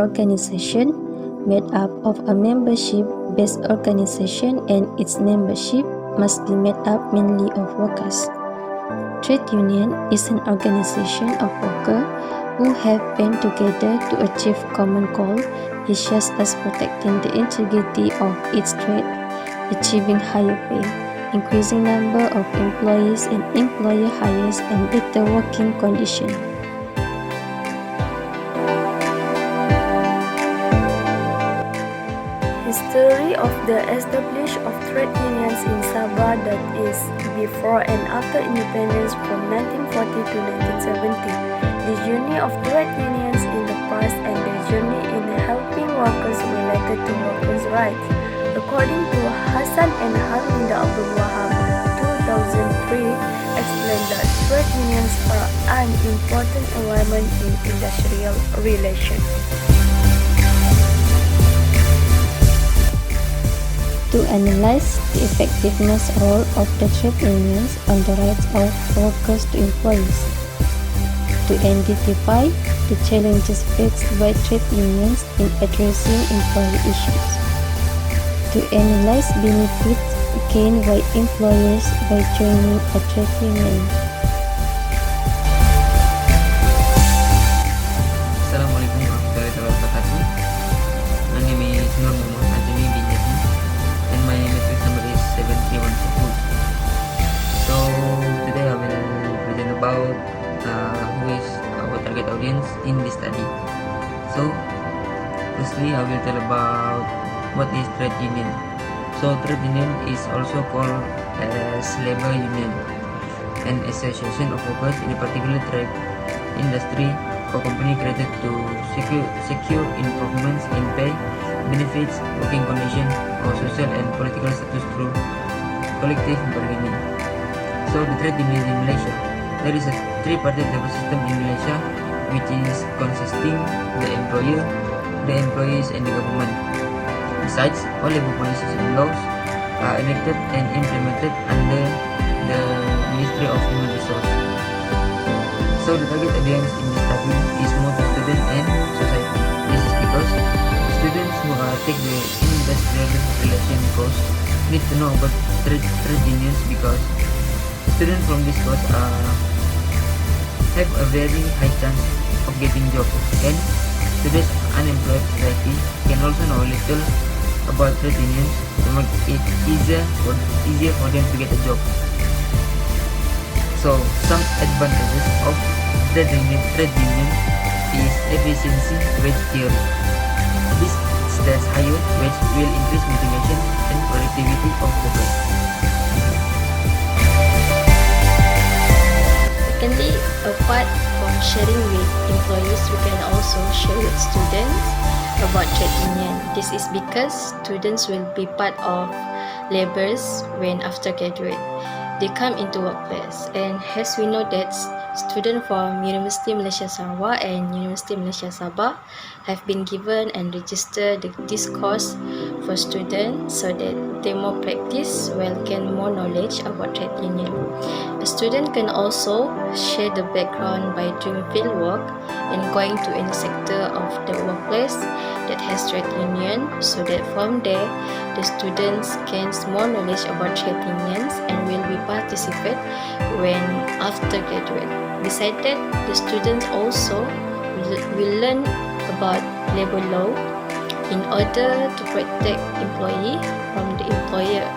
organization made up of a membership-based organization, and its membership must be made up mainly of workers. Trade union is an organization of workers who have band together to achieve common goal, such as protecting the integrity of its trade, achieving higher pay, increasing number of employees and employer hires, and better working conditions. History of the establishment of trade unions in Sabah, that is, before and after independence from 1940 to 1970, the journey of trade unions in the past and the journey in helping workers related to workers' rights. According to Hassan and Harminda Abdul Wahab, 2003, explained that trade unions are an important element in industrial relations. To analyze the effectiveness role of the trade unions on the rights of workers to employees. To identify the challenges faced by trade unions in addressing employee issues. To analyze benefits gained by employers by joining a trade union. Assalamualaikum warahmatullahi wabarakatuh. My name is Nur Muhammad Azmi bin Yasmin, and my matrix number is 73142. So today I will present about who is our target audience in this study. So firstly I will tell about what is trade union. So trade union is also called as labor union, an association of workers in a particular trade, industry, or company created to secure improvements in pay, benefits, working conditions, or social and political status through collective bargaining. So the trade union in Malaysia, there is a three-party labor system in Malaysia, which is consisting the employer, the employees, and the government. Besides, all labor policies and laws are enacted and implemented under the Ministry of Human Resources. So the target audience in this study is more to students and society. This is because students who take the industrial relation course need to know about trade unions, because students from this course have a very high chance of getting job, and today's unemployed society can also know a little about trade unions to make it easier for them to get a job. So some advantages of trade union is efficiency wage theory. This states higher wage will increase motivation and productivity of workers. Secondly, apart from sharing with employees, we can also share with students about trade union. This is because students will be part of laborers when after graduate they come into workplace, and as we know that students from University Malaysia Sarawak and University Malaysia Sabah have been given and registered this course for students so that they more practice while gain more knowledge about trade union. A student can also share the background by doing field work and going to any sector of the workplace that has trade union, so that from there the students gains more knowledge about trade unions and will be participate when after graduate. Besides that, the students also will learn about labor law in order to protect employee from the employer.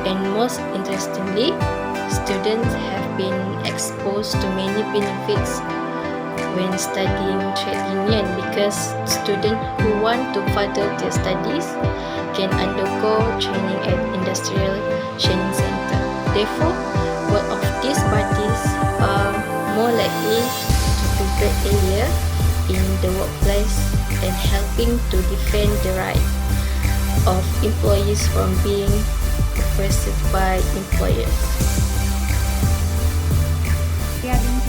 And most interestingly, students have been exposed to many benefits when studying trade union, because students who want to further their studies can undergo training at industrial training center. Therefore, both of these parties are more likely to prepare earlier in the workplace and helping to defend the right of employees from being oppressed by employers. We are in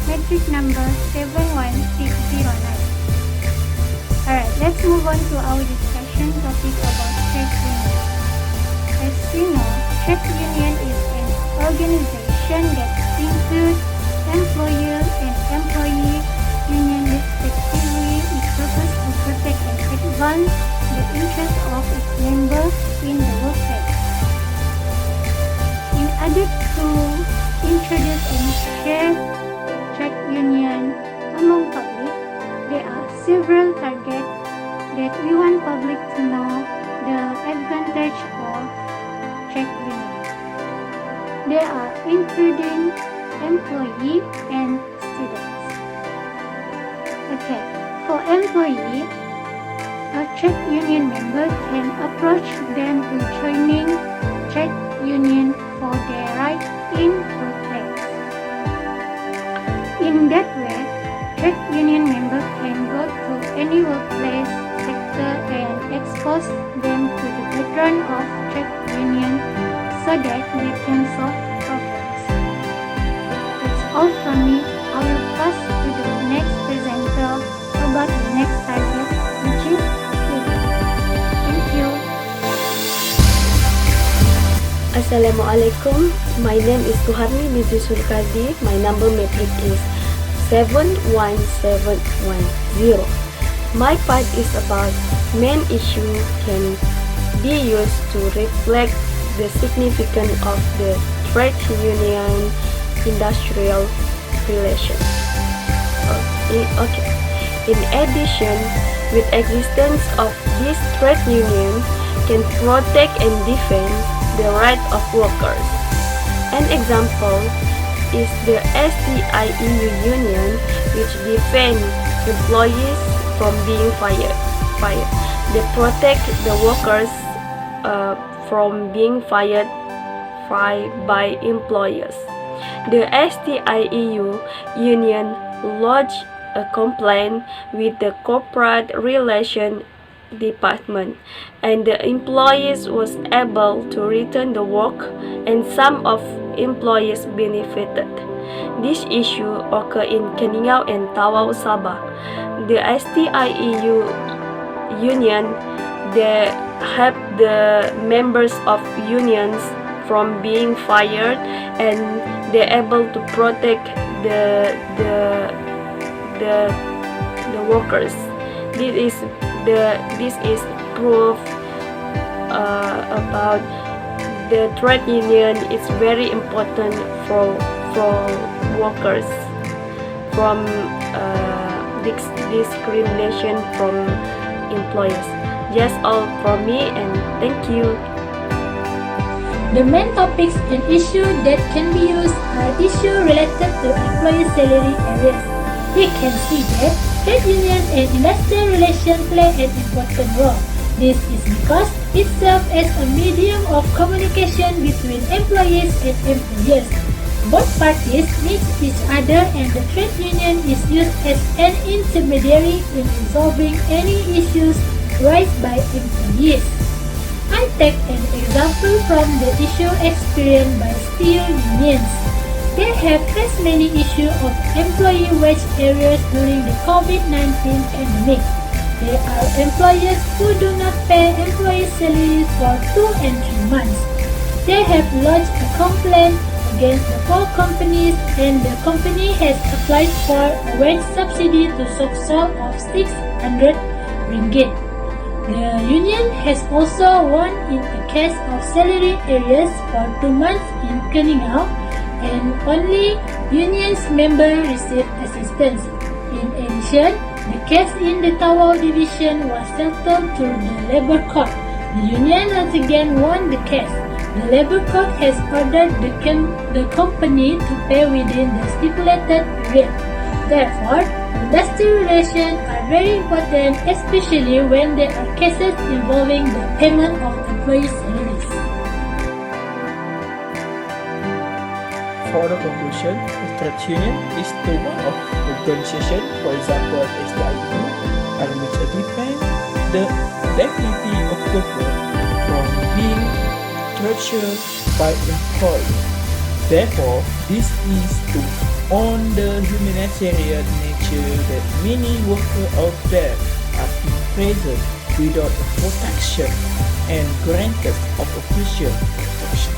matrix number 71609. Alright, let's move on to our discussion topic about trade union. As we know, trade union is an organization that includes employer and employee union respectively. Its purpose is in the workplace. In order to introduce and share trade union among public, there are several targets that we want public to know the advantage of trade union. They are including employee and students. Okay, for employee, a trade union member can approach them to joining trade union for their right in workplace. In that way, trade union member can go to any workplace sector and expose them to the background of trade union so that they can solve problems. That's all from me. I will pass to the next presenter about the next target, which is students. Thank you. Assalamualaikum. My name is Suharni binti Sulkardi. My number matric is 71710. My part is about main issue can be used to reflect the significance of the trade union industrial relation. In addition, with existence of this trade union can protect and defend the right of workers. An example is the STIEU union, which defend employees from being fired. They protect the workers from being fired by employers. The STIEU union lodged a complaint with the Corporate Relations Department, and the employees was able to return the work, and some of employees benefited. This issue occurred in Keningau and Tawau, Sabah. The STIEU union, they help the members of unions from being fired, and they're able to protect the workers. This is proof about the trade union is very important for workers from discrimination from employers. Just all from me, and thank you. The main topics and issues that can be used are issues related to employee salary areas. We can see that trade union and industrial relations play an important role. This is because it serves as a medium of communication between employees and employers. Both parties need each other, and the trade union is used as an intermediary in resolving any issues raised by employees. I take an example from the issue experienced by steel unions. They have faced many issues of employee wage arrears during the COVID-19 pandemic. There are employers who do not pay employee salaries for 2 and 3 months. They have lodged a complaint against the 4 companies, and the company has applied for a wage subsidy to Soksol of 600 ringgit. The union has also won in a case of salary arrears for 2 months in Keningau, and only union's members received assistance. In addition, the case in the Tawau division was settled through the labor court. The union once again won the case. The labor court has ordered the company to pay within the stipulated period. Therefore, industrial relations are very important, especially when there are cases involving the payment of employee salaries. For the conclusion, a trade union is the one of organization, for example, STIEU, and which defend the dignity of the work from being tortured by employers. Therefore, this is to on the humanitarian nature that many workers out there are imprisoned without protection and granted of official protection.